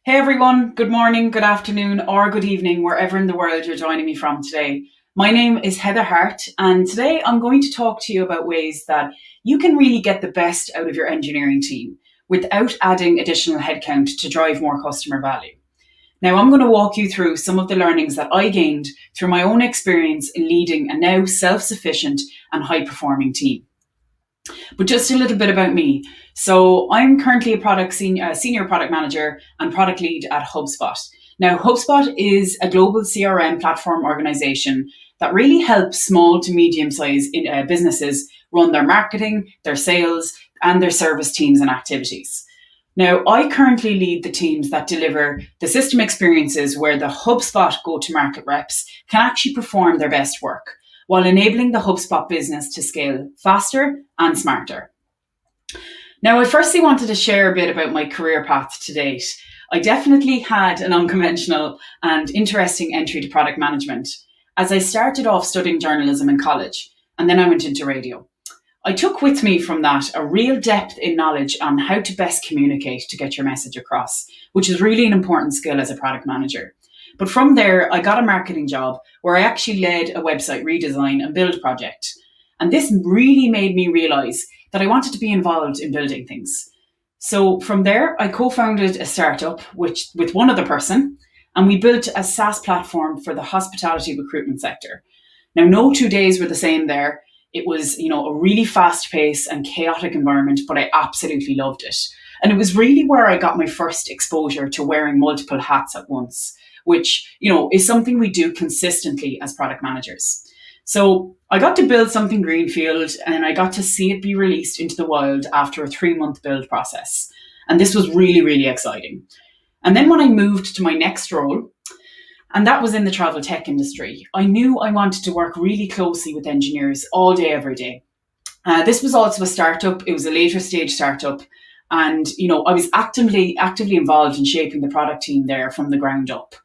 Hey everyone, good morning, good afternoon, or good evening, wherever in the world you're joining me from today. My name is Harte, and today I'm going to talk to you about ways that you can really get the best out of your engineering team without adding additional headcount to drive more customer value. Now, I'm going to walk you through some of the learnings that I gained through my own experience in leading a now self-sufficient and high-performing team. But just a little bit about me. So I'm currently a senior product manager and product lead at HubSpot. Now, HubSpot is a global CRM platform organization that really helps small to medium-sized businesses run their marketing, their sales, and their service teams and activities. Now, I currently lead the teams that deliver the system experiences where the HubSpot go-to-market reps can actually perform their best work, while enabling the HubSpot business to scale faster and smarter. Now, I firstly wanted to share a bit about my career path to date. I definitely had an unconventional and interesting entry to product management, as I started off studying journalism in college, and then I went into radio. I took with me from that a real depth in knowledge on how to best communicate to get your message across, which is really an important skill as a product manager. But from there, I got a marketing job where I actually led a website redesign and build project. And this really made me realize that I wanted to be involved in building things. So from there, I co-founded a startup with one other person, and we built a SaaS platform for the hospitality recruitment sector. Now, no 2 days were the same there. It was, a really fast-paced and chaotic environment, but I absolutely loved it. And it was really where I got my first exposure to wearing multiple hats at once, which, is something we do consistently as product managers. So I got to build something greenfield, and I got to see it be released into the wild after a 3-month build process. And this was really, really exciting. And then when I moved to my next role, and that was in the travel tech industry, I knew I wanted to work really closely with engineers all day, every day. This was also a startup. It was a later stage startup. And, I was actively involved in shaping the product team there from the ground up.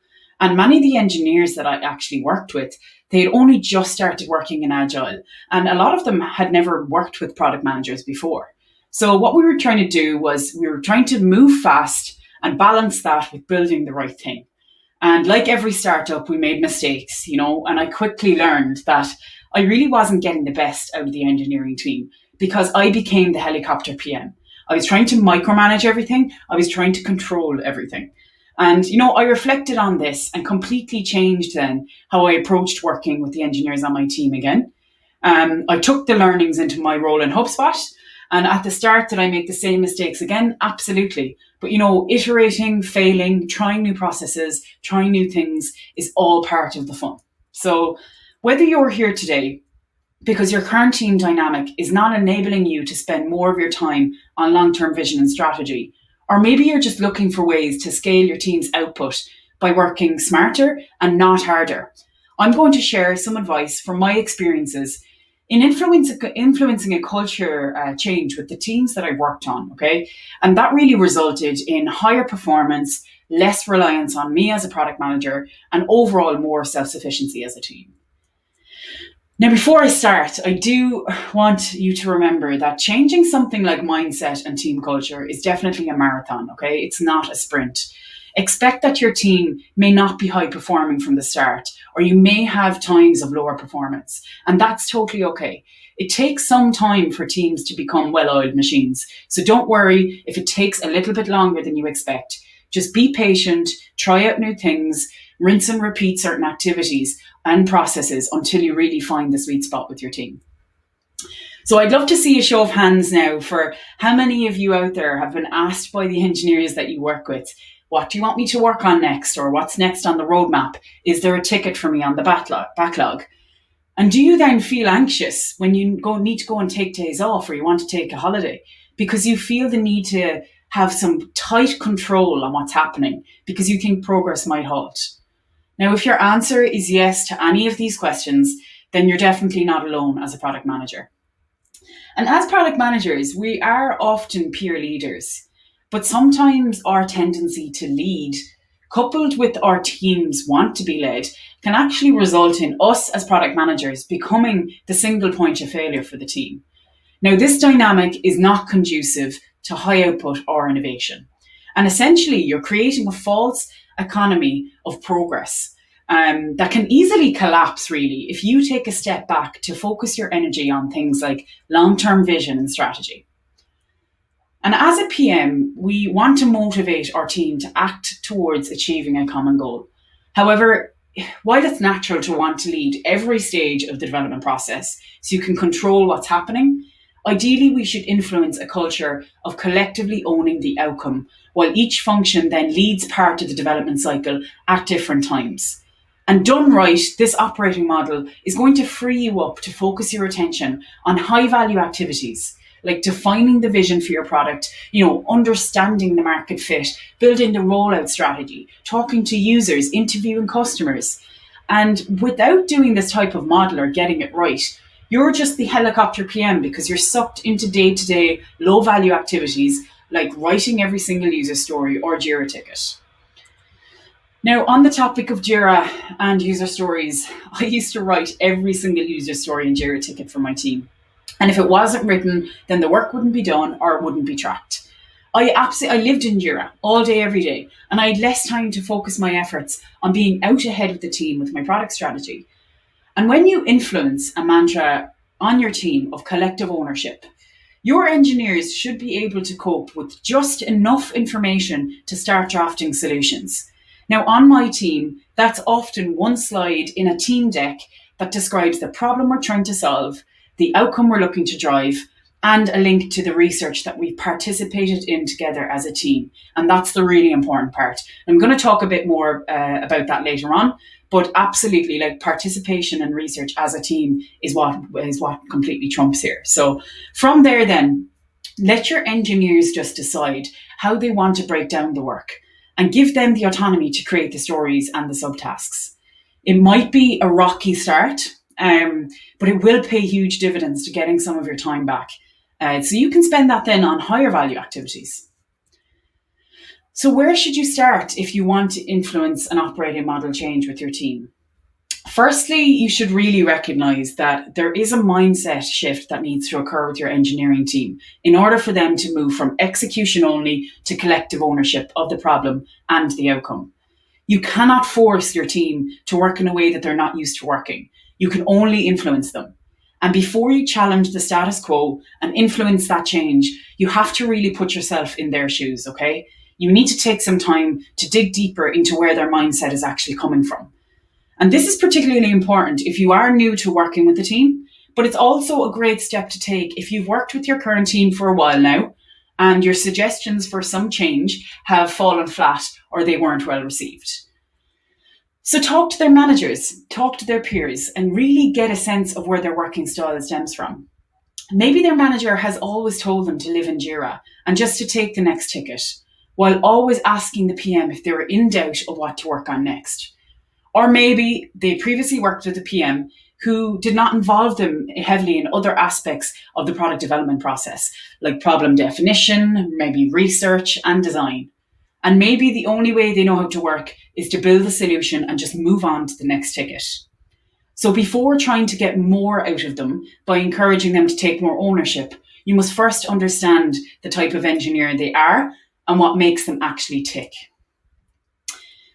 And many of the engineers that I actually worked with, they had only just started working in agile. And a lot of them had never worked with product managers before. So what we were trying to do was we were trying to move fast and balance that with building the right thing. And like every startup, we made mistakes, and I quickly learned that I really wasn't getting the best out of the engineering team because I became the helicopter PM. I was trying to micromanage everything. I was trying to control everything. And, I reflected on this and completely changed then how I approached working with the engineers on my team again. I took the learnings into my role in HubSpot. And at the start, did I make the same mistakes again? Absolutely. But, iterating, failing, trying new processes, trying new things is all part of the fun. So whether you're here today because your current team dynamic is not enabling you to spend more of your time on long-term vision and strategy, or maybe you're just looking for ways to scale your team's output by working smarter and not harder, I'm going to share some advice from my experiences in influencing a culture change with the teams that I worked on, okay? And that really resulted in higher performance, less reliance on me as a product manager, and overall more self-sufficiency as a team. Now, before I start, I do want you to remember that changing something like mindset and team culture is definitely a marathon, okay? It's not a sprint. Expect that your team may not be high performing from the start, or you may have times of lower performance, and that's totally okay. It takes some time for teams to become well-oiled machines, so don't worry if it takes a little bit longer than you expect. Just be patient, try out new things, rinse and repeat certain activities and processes until you really find the sweet spot with your team. So I'd love to see a show of hands now for how many of you out there have been asked by the engineers that you work with, what do you want me to work on next, or what's next on the roadmap? Is there a ticket for me on the backlog? And do you then feel anxious when you need to go and take days off, or you want to take a holiday because you feel the need to have some tight control on what's happening because you think progress might halt? Now, if your answer is yes to any of these questions, then you're definitely not alone as a product manager. And as product managers, we are often peer leaders, but sometimes our tendency to lead, coupled with our teams want to be led, can actually result in us as product managers becoming the single point of failure for the team. Now, this dynamic is not conducive to high output or innovation. And essentially, you're creating a false economy of progress that can easily collapse, really, if you take a step back to focus your energy on things like long-term vision and strategy. And as a PM, we want to motivate our team to act towards achieving a common goal. However, while it's natural to want to lead every stage of the development process so you can control what's happening, ideally we should influence a culture of collectively owning the outcome, while each function then leads part of the development cycle at different times. And done right, this operating model is going to free you up to focus your attention on high-value activities, like defining the vision for your product, understanding the market fit, building the rollout strategy, talking to users, interviewing customers. And without doing this type of model or getting it right, you're just the helicopter PM because you're sucked into day-to-day low-value activities like writing every single user story or Jira ticket. Now, on the topic of Jira and user stories, I used to write every single user story and Jira ticket for my team. And if it wasn't written, then the work wouldn't be done or it wouldn't be tracked. I lived in Jira all day, every day, and I had less time to focus my efforts on being out ahead of the team with my product strategy. And when you influence a mantra on your team of collective ownership, your engineers should be able to cope with just enough information to start drafting solutions. Now, on my team, that's often one slide in a team deck that describes the problem we're trying to solve, the outcome we're looking to drive, and a link to the research that we've participated in together as a team. And that's the really important part. I'm going to talk a bit more about that later on, but absolutely, like, participation and research as a team is what completely trumps here. So from there then, let your engineers just decide how they want to break down the work and give them the autonomy to create the stories and the subtasks. It might be a rocky start, but it will pay huge dividends to getting some of your time back. So you can spend that then on higher value activities. So where should you start if you want to influence an operating model change with your team? Firstly, you should really recognize that there is a mindset shift that needs to occur with your engineering team in order for them to move from execution only to collective ownership of the problem and the outcome. You cannot force your team to work in a way that they're not used to working. You can only influence them. And before you challenge the status quo and influence that change, you have to really put yourself in their shoes, okay? You need to take some time to dig deeper into where their mindset is actually coming from. And this is particularly important if you are new to working with the team, but it's also a great step to take if you've worked with your current team for a while now and your suggestions for some change have fallen flat or they weren't well received. So talk to their managers, talk to their peers, and really get a sense of where their working style stems from. Maybe their manager has always told them to live in Jira and just to take the next ticket, while always asking the PM if they were in doubt of what to work on next. Or maybe they previously worked with a PM who did not involve them heavily in other aspects of the product development process, like problem definition, maybe research and design. And maybe the only way they know how to work is to build the solution and just move on to the next ticket. So before trying to get more out of them by encouraging them to take more ownership, you must first understand the type of engineer they are and what makes them actually tick.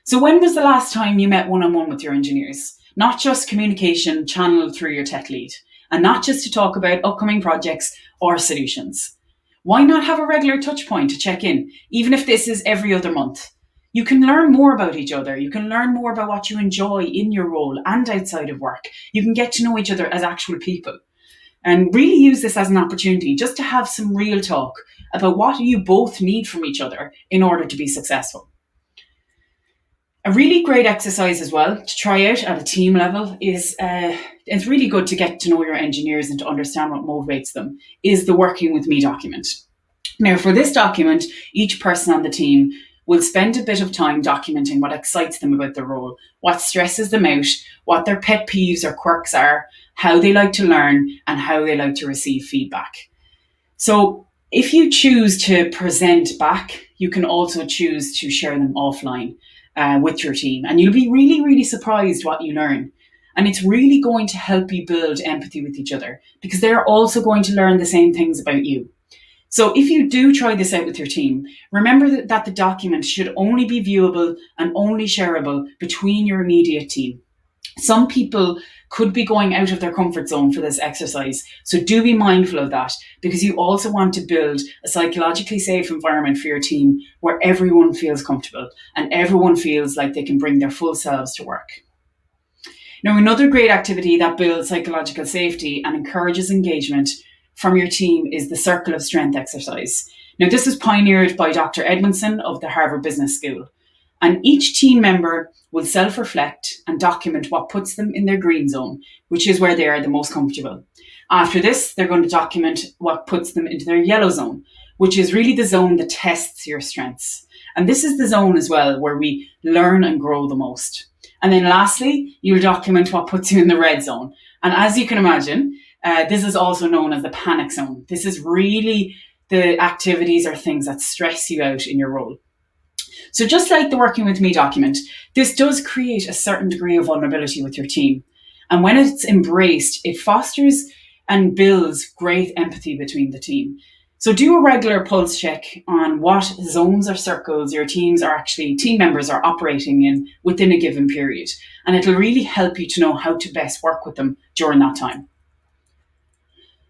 So when was the last time you met one-on-one with your engineers? Not just communication channeled through your tech lead, and not just to talk about upcoming projects or solutions. Why not have a regular touch point to check in, even if this is every other month? You can learn more about each other. You can learn more about what you enjoy in your role and outside of work. You can get to know each other as actual people. And really use this as an opportunity just to have some real talk about what you both need from each other in order to be successful. A really great exercise as well to try out at a team level is, it's really good to get to know your engineers and to understand what motivates them, is the working with me document. Now, for this document, each person on the team will spend a bit of time documenting what excites them about the role, what stresses them out, what their pet peeves or quirks are, how they like to learn, and how they like to receive feedback. So if you choose to present back, you can also choose to share them offline with your team. And you'll be really, really surprised what you learn. And it's really going to help you build empathy with each other because they're also going to learn the same things about you. So if you do try this out with your team, remember that the document should only be viewable and only shareable between your immediate team. Some people could be going out of their comfort zone for this exercise, so do be mindful of that, because you also want to build a psychologically safe environment for your team where everyone feels comfortable and everyone feels like they can bring their full selves to work. Now, another great activity that builds psychological safety and encourages engagement from your team is the Circle of Strength exercise. Now, this was pioneered by Dr. Edmondson of the Harvard Business School. And each team member will self-reflect and document what puts them in their green zone, which is where they are the most comfortable. After this, they're going to document what puts them into their yellow zone, which is really the zone that tests your strengths. And this is the zone as well where we learn and grow the most. And then lastly, you'll document what puts you in the red zone. And as you can imagine, this is also known as the panic zone. This is really the activities or things that stress you out in your role. So just like the Working With Me document, this does create a certain degree of vulnerability with your team. And when it's embraced, it fosters and builds great empathy between the team. So do a regular pulse check on what zones or circles your team members are operating in within a given period. And it'll really help you to know how to best work with them during that time.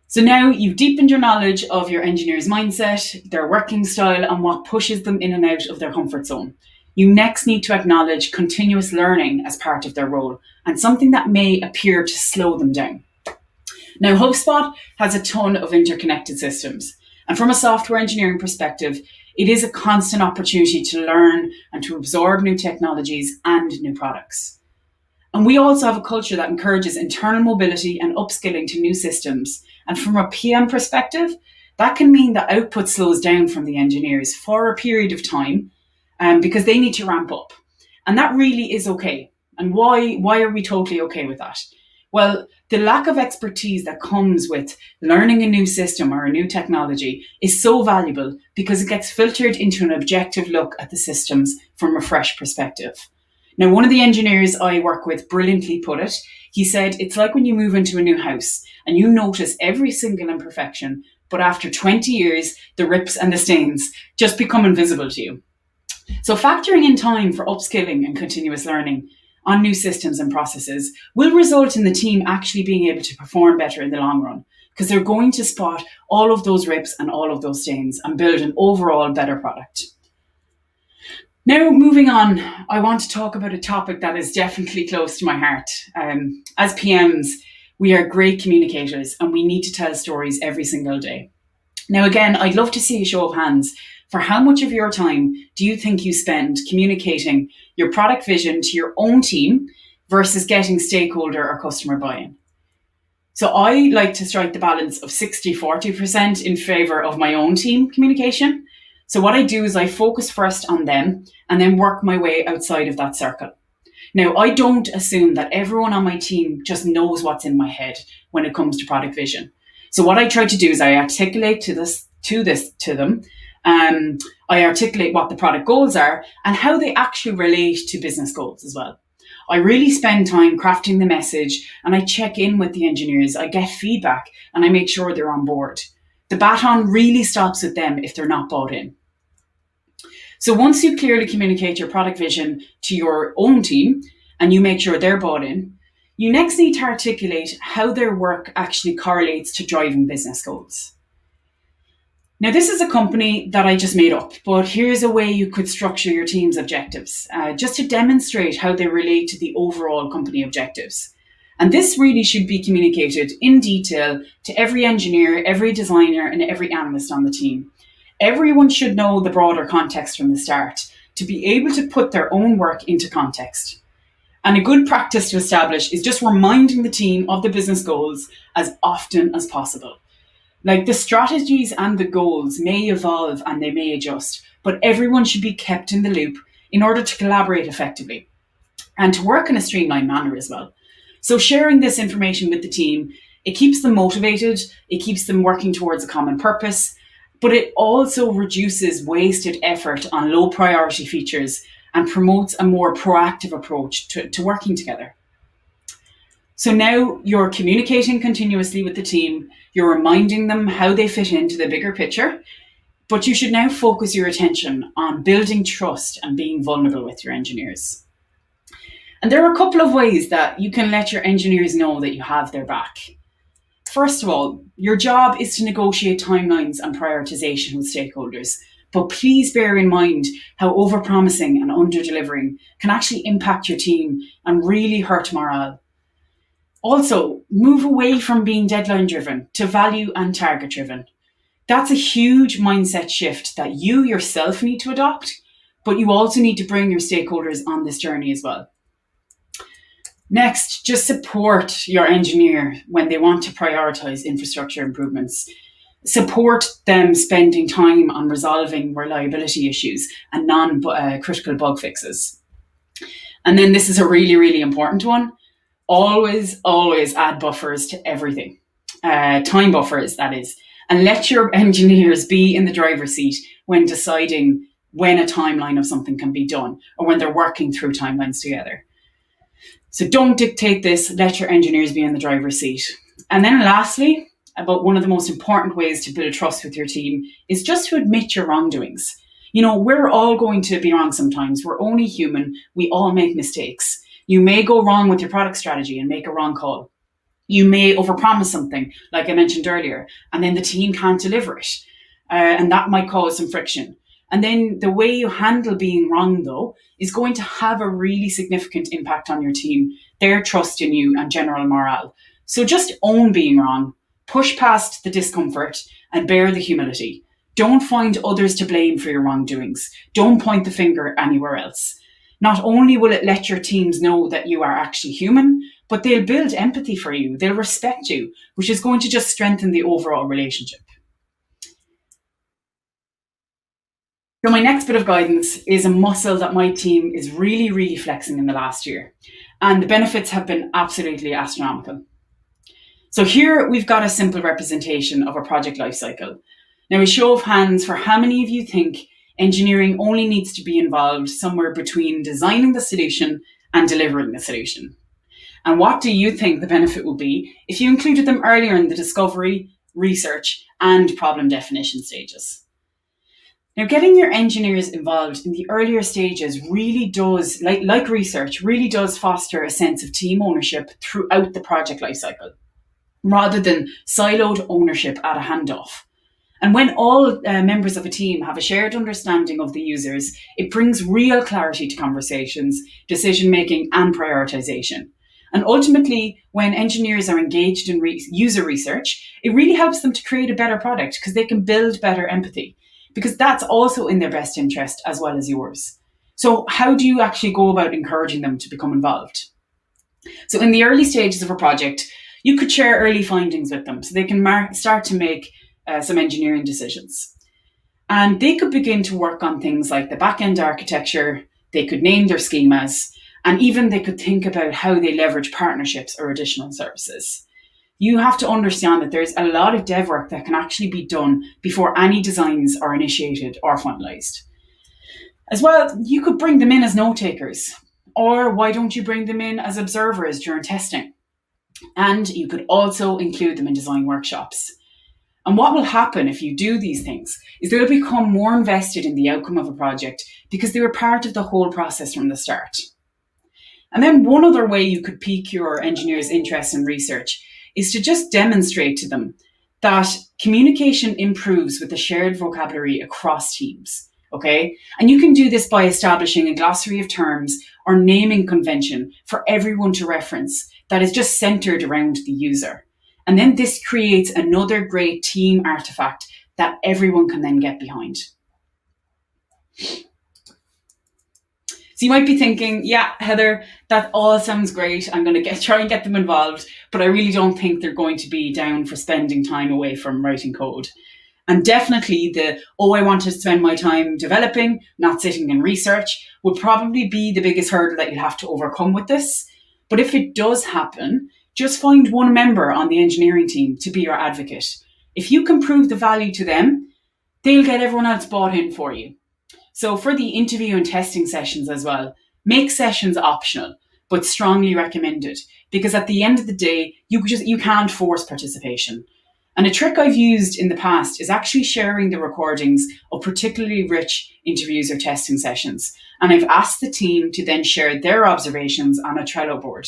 So now you've deepened your knowledge of your engineer's mindset, their working style, and what pushes them in and out of their comfort zone. You next need to acknowledge continuous learning as part of their role and something that may appear to slow them down. Now, HubSpot has a ton of interconnected systems. And from a software engineering perspective, it is a constant opportunity to learn and to absorb new technologies and new products. And we also have a culture that encourages internal mobility and upskilling to new systems. And from a PM perspective, that can mean that output slows down from the engineers for a period of time because they need to ramp up. And that really is okay. And why are we totally okay with that? Well, the lack of expertise that comes with learning a new system or a new technology is so valuable because it gets filtered into an objective look at the systems from a fresh perspective. Now, one of the engineers I work with brilliantly put it. He said, it's like when you move into a new house and you notice every single imperfection, but after 20 years, the rips and the stains just become invisible to you. So factoring in time for upskilling and continuous learning on new systems and processes will result in the team actually being able to perform better in the long run because they're going to spot all of those rips and all of those stains and build an overall better product. Now, moving on, I want to talk about a topic that is definitely close to my heart. As PMs, we are great communicators and we need to tell stories every single day. Now, again, I'd love to see a show of hands for how much of your time do you think you spend communicating your product vision to your own team versus getting stakeholder or customer buy-in? So I like to strike the balance of 60-40% in favor of my own team communication. So what I do is I focus first on them and then work my way outside of that circle. Now, I don't assume that everyone on my team just knows what's in my head when it comes to product vision. So what I try to do is I articulate to them. I articulate what the product goals are and how they actually relate to business goals as well. I really spend time crafting the message and I check in with the engineers. I get feedback and I make sure they're on board. The baton really stops with them if they're not bought in. So once you clearly communicate your product vision to your own team and you make sure they're bought in, you next need to articulate how their work actually correlates to driving business goals. Now, this is a company that I just made up, but here's a way you could structure your team's objectives, just to demonstrate how they relate to the overall company objectives. And this really should be communicated in detail to every engineer, every designer, and every analyst on the team. Everyone should know the broader context from the start to be able to put their own work into context. And a good practice to establish is just reminding the team of the business goals as often as possible. Like, the strategies and the goals may evolve and they may adjust, but everyone should be kept in the loop in order to collaborate effectively and to work in a streamlined manner as well. So sharing this information with the team, it keeps them motivated, it keeps them working towards a common purpose, but it also reduces wasted effort on low priority features and promotes a more proactive approach to working together. So now you're communicating continuously with the team, you're reminding them how they fit into the bigger picture, but you should now focus your attention on building trust and being vulnerable with your engineers. And there are a couple of ways that you can let your engineers know that you have their back. First of all, your job is to negotiate timelines and prioritization with stakeholders. But please bear in mind how overpromising and underdelivering can actually impact your team and really hurt morale. Also, move away from being deadline driven to value and target driven. That's a huge mindset shift that you yourself need to adopt, but you also need to bring your stakeholders on this journey as well. Next, just support your engineer when they want to prioritize infrastructure improvements. Support them spending time on resolving reliability issues and non-critical bug fixes. And then this is a really, really important one. Always add buffers to everything. Time buffers, that is. And let your engineers be in the driver's seat when deciding when a timeline of something can be done or when they're working through timelines together. So don't dictate this, let your engineers be in the driver's seat. And then lastly, about one of the most important ways to build trust with your team is just to admit your wrongdoings. We're all going to be wrong sometimes. We're only human. We all make mistakes. You may go wrong with your product strategy and make a wrong call. You may overpromise something, like I mentioned earlier, and then the team can't deliver it. And that might cause some friction. And then the way you handle being wrong, though, is going to have a really significant impact on your team, their trust in you and general morale. So just own being wrong, push past the discomfort and bear the humility. Don't find others to blame for your wrongdoings. Don't point the finger anywhere else. Not only will it let your teams know that you are actually human, but they'll build empathy for you. They'll respect you, which is going to just strengthen the overall relationship. So my next bit of guidance is a muscle that my team is really, really flexing in the last year. And the benefits have been absolutely astronomical. So here we've got a simple representation of a project lifecycle. Now, a show of hands for how many of you think engineering only needs to be involved somewhere between designing the solution and delivering the solution? And what do you think the benefit would be if you included them earlier in the discovery, research, and problem definition stages? Now, getting your engineers involved in the earlier stages really does, like research, really does foster a sense of team ownership throughout the project lifecycle, rather than siloed ownership at a handoff. And when all members of a team have a shared understanding of the users, it brings real clarity to conversations, decision-making, and prioritization. And ultimately, when engineers are engaged in user research, it really helps them to create a better product because they can build better empathy, because that's also in their best interest as well as yours. So how do you actually go about encouraging them to become involved? So in the early stages of a project, you could share early findings with them so they can start to make some engineering decisions. And they could begin to work on things like the back-end architecture, they could name their schemas, and even they could think about how they leverage partnerships or additional services. You have to understand that there's a lot of dev work that can actually be done before any designs are initiated or finalized. As well, you could bring them in as note takers, or why don't you bring them in as observers during testing? And you could also include them in design workshops. And what will happen if you do these things is they'll become more invested in the outcome of a project because they were part of the whole process from the start. And then one other way you could pique your engineers' interest in research is to just demonstrate to them that communication improves with the shared vocabulary across teams, okay? And you can do this by establishing a glossary of terms or naming convention for everyone to reference that is just centered around the user. And then this creates another great team artifact that everyone can then get behind. So you might be thinking, yeah, Heather, that all sounds great. I'm going to try and get them involved, but I really don't think they're going to be down for spending time away from writing code. And definitely I want to spend my time developing, not sitting in research, would probably be the biggest hurdle that you'll have to overcome with this. But if it does happen, just find one member on the engineering team to be your advocate. If you can prove the value to them, they'll get everyone else bought in for you. So for the interview and testing sessions as well, make sessions optional, but strongly recommended, because at the end of the day, you can't force participation. And a trick I've used in the past is actually sharing the recordings of particularly rich interviews or testing sessions. And I've asked the team to then share their observations on a Trello board.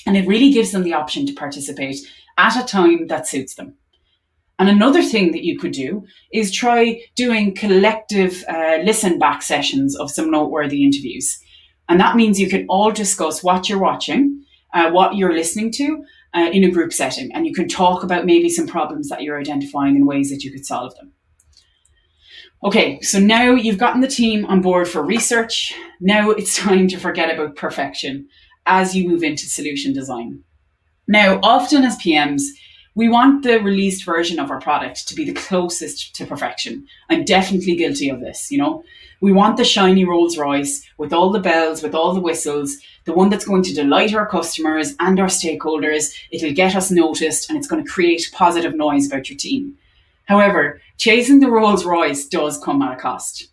And it really gives them the option to participate at a time that suits them. And another thing that you could do is try doing collective listen back sessions of some noteworthy interviews. And that means you can all discuss what you're watching, what you're listening to, in a group setting, and you can talk about maybe some problems that you're identifying and ways that you could solve them. Okay, so now you've gotten the team on board for research. Now it's time to forget about perfection as you move into solution design. Now, often as PMs, we want the released version of our product to be the closest to perfection. I'm definitely guilty of this, We want the shiny Rolls Royce with all the bells, with all the whistles, the one that's going to delight our customers and our stakeholders. It'll get us noticed and it's going to create positive noise about your team. However, chasing the Rolls Royce does come at a cost.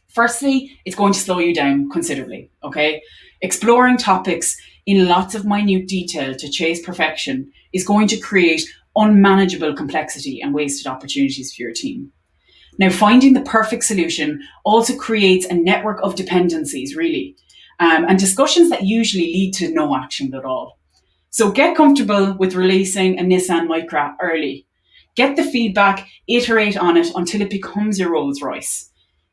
Firstly, it's going to slow you down considerably, okay? Exploring topics in lots of minute detail to chase perfection is going to create unmanageable complexity and wasted opportunities for your team. Now, finding the perfect solution also creates a network of dependencies, really, and discussions that usually lead to no action at all. So get comfortable with releasing a Nissan Micra early. Get the feedback, iterate on it until it becomes your Rolls Royce.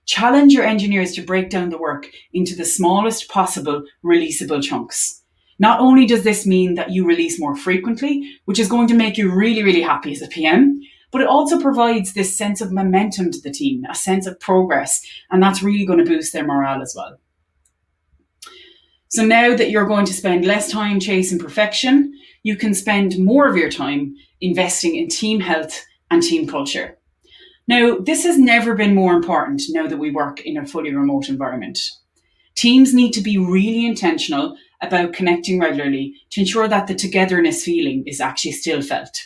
Challenge your engineers to break down the work into the smallest possible releasable chunks. Not only does this mean that you release more frequently, which is going to make you really, really happy as a PM, but it also provides this sense of momentum to the team, a sense of progress, and that's really going to boost their morale as well. So now that you're going to spend less time chasing perfection, you can spend more of your time investing in team health and team culture. Now, this has never been more important now that we work in a fully remote environment. Teams need to be really intentional about connecting regularly to ensure that the togetherness feeling is actually still felt.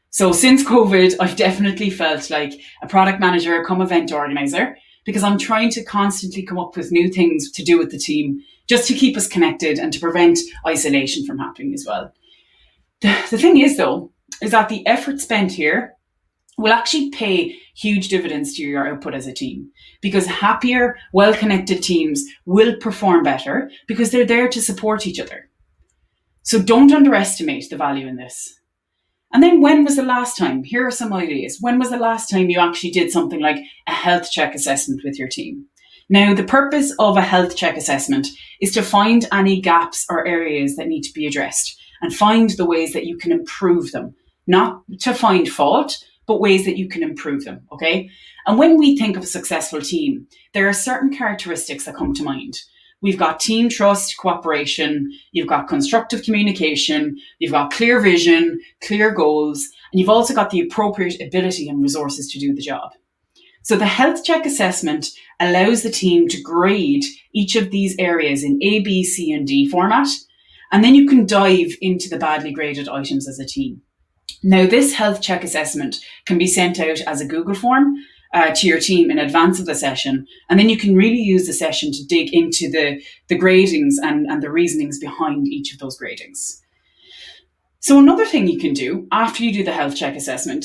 So since COVID, I've definitely felt like a product manager come event organizer, because I'm trying to constantly come up with new things to do with the team just to keep us connected and to prevent isolation from happening as well. The thing is, though, is that the effort spent here will actually pay huge dividends to your output as a team, because happier, well-connected teams will perform better because they're there to support each other. So don't underestimate the value in this. And then when was the last time? Here are some ideas. When was the last time you actually did something like a health check assessment with your team? Now, the purpose of a health check assessment is to find any gaps or areas that need to be addressed and find the ways that you can improve them, not to find fault, but ways that you can improve them, okay? And when we think of a successful team, there are certain characteristics that come to mind. We've got team trust, cooperation, you've got constructive communication, you've got clear vision, clear goals, and you've also got the appropriate ability and resources to do the job. So the health check assessment allows the team to grade each of these areas in A, B, C, and D format, and then you can dive into the badly graded items as a team. Now, this health check assessment can be sent out as a Google form to your team in advance of the session. And then you can really use the session to dig into the gradings and the reasonings behind each of those gradings. So another thing you can do after you do the health check assessment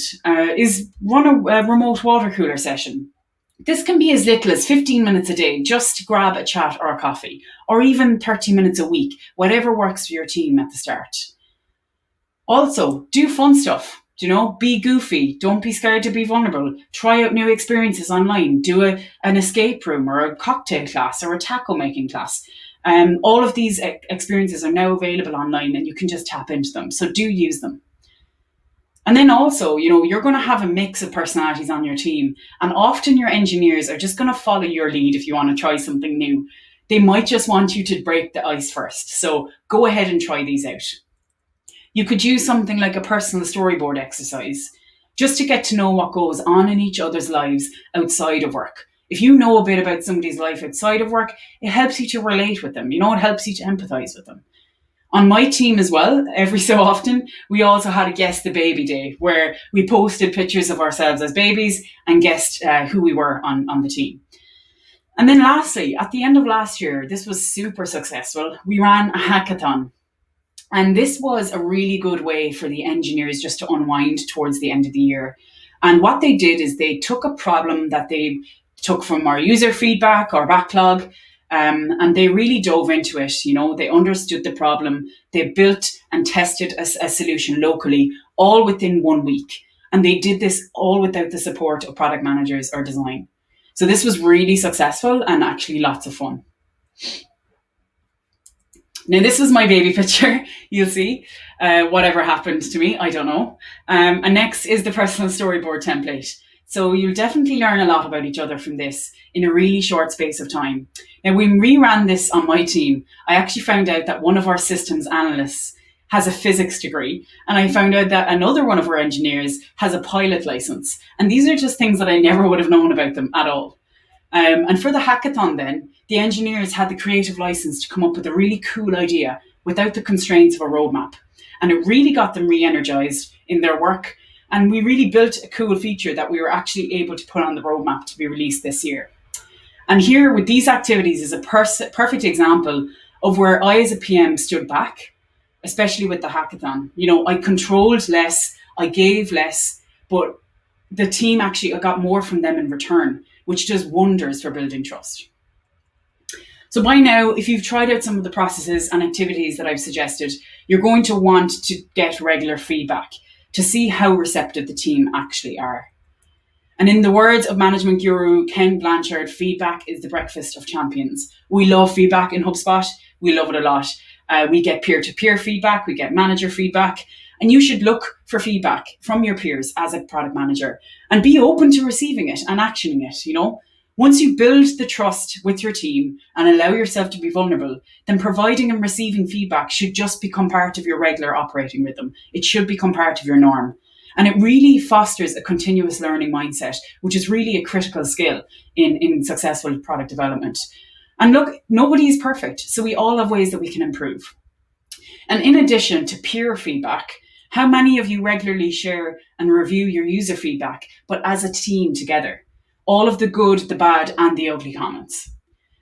is run a remote water cooler session. This can be as little as 15 minutes a day, just to grab a chat or a coffee, or even 30 minutes a week, whatever works for your team at the start. Also, do fun stuff, be goofy, don't be scared to be vulnerable, try out new experiences online, do an escape room or a cocktail class or a taco making class. All of these experiences are now available online and you can just tap into them, so do use them. And then also, you're going to have a mix of personalities on your team, and often your engineers are just going to follow your lead if you want to try something new. They might just want you to break the ice first, so go ahead and try these out. You could use something like a personal storyboard exercise, just to get to know what goes on in each other's lives outside of work. If you know a bit about somebody's life outside of work, it helps you to relate with them. It helps you to empathize with them. On my team as well, every so often, we also had a Guess the Baby Day, where we posted pictures of ourselves as babies and guessed who we were on the team. And then lastly, at the end of last year, this was super successful. We ran a hackathon. And this was a really good way for the engineers just to unwind towards the end of the year. And what they did is they took a problem that they took from our user feedback or backlog, and they really dove into it. You know, they understood the problem. They built and tested a solution locally, all within 1 week. And they did this all without the support of product managers or design. So this was really successful and actually lots of fun. Now, this was my baby picture, you'll see. Whatever happened to me, I don't know. And next is the personal storyboard template. So you'll definitely learn a lot about each other from this in a really short space of time. Now, when we ran this on my team, I actually found out that one of our systems analysts has a physics degree. And I found out that another one of our engineers has a pilot license. And these are just things that I never would have known about them at all. And for the hackathon then, the engineers had the creative license to come up with a really cool idea without the constraints of a roadmap. And it really got them re-energized in their work. And we really built a cool feature that we were actually able to put on the roadmap to be released this year. And here with these activities is a perfect example of where I as a PM stood back, especially with the hackathon. You know, I controlled less, I gave less, but the team actually, I got more from them in return, which does wonders for building trust. So by now, if you've tried out some of the processes and activities that I've suggested, you're going to want to get regular feedback to see how receptive the team actually are. And in the words of management guru Ken Blanchard, feedback is the breakfast of champions. We love feedback in HubSpot. We love it a lot. We get peer-to-peer feedback. We get manager feedback. And you should look for feedback from your peers as a product manager and be open to receiving it and actioning it. You know, once you build the trust with your team and allow yourself to be vulnerable, then providing and receiving feedback should just become part of your regular operating rhythm. It should become part of your norm. And it really fosters a continuous learning mindset, which is really a critical skill in successful product development. And look, nobody is perfect, so we all have ways that we can improve. And in addition to peer feedback, how many of you regularly share and review your user feedback, but as a team together? All of the good, the bad, and the ugly comments.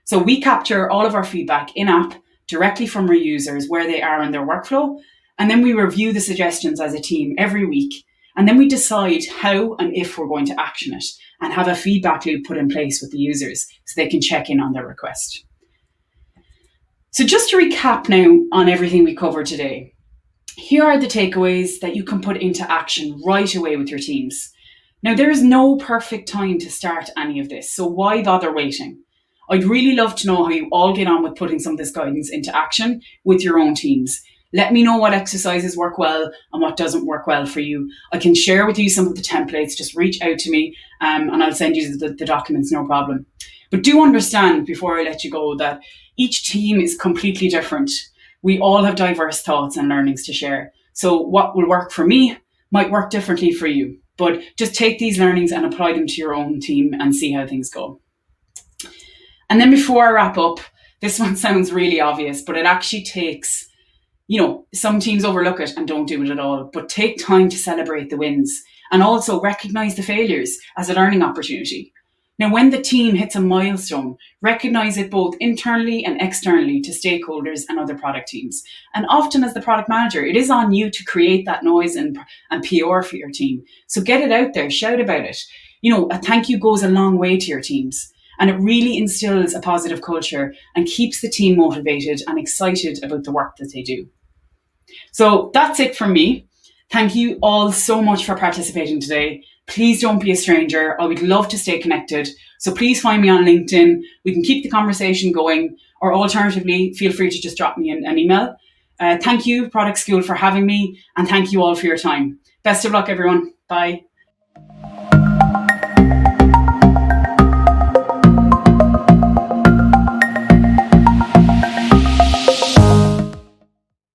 So we capture all of our feedback in-app directly from our users where they are in their workflow, and then we review the suggestions as a team every week, and then we decide how and if we're going to action it and have a feedback loop put in place with the users so they can check in on their request. So just to recap now on everything we covered today, here are the takeaways that you can put into action right away with your teams. Now, there is no perfect time to start any of this, so why bother waiting? I'd really love to know how you all get on with putting some of this guidance into action with your own teams. Let me know what exercises work well and what doesn't work well for you. I can share with you some of the templates. Just reach out to me and I'll send you the documents, no problem. But do understand before I let you go that each team is completely different. We all have diverse thoughts and learnings to share. So what will work for me might work differently for you. But just take these learnings and apply them to your own team and see how things go. And then before I wrap up, this one sounds really obvious, but it actually takes, you know, some teams overlook it and don't do it at all, but take time to celebrate the wins and also recognize the failures as a learning opportunity. Now, when the team hits a milestone, recognize it both internally and externally to stakeholders and other product teams. And often as the product manager, it is on you to create that noise and PR for your team. So get it out there, shout about it. You know, a thank you goes a long way to your teams. And it really instills a positive culture and keeps the team motivated and excited about the work that they do. So that's it from me. Thank you all so much for participating today. Please don't be a stranger. I would love to stay connected. So please find me on LinkedIn. We can keep the conversation going, or alternatively, feel free to just drop me an email. Thank you, Product School, for having me, and thank you all for your time. Best of luck, everyone. Bye.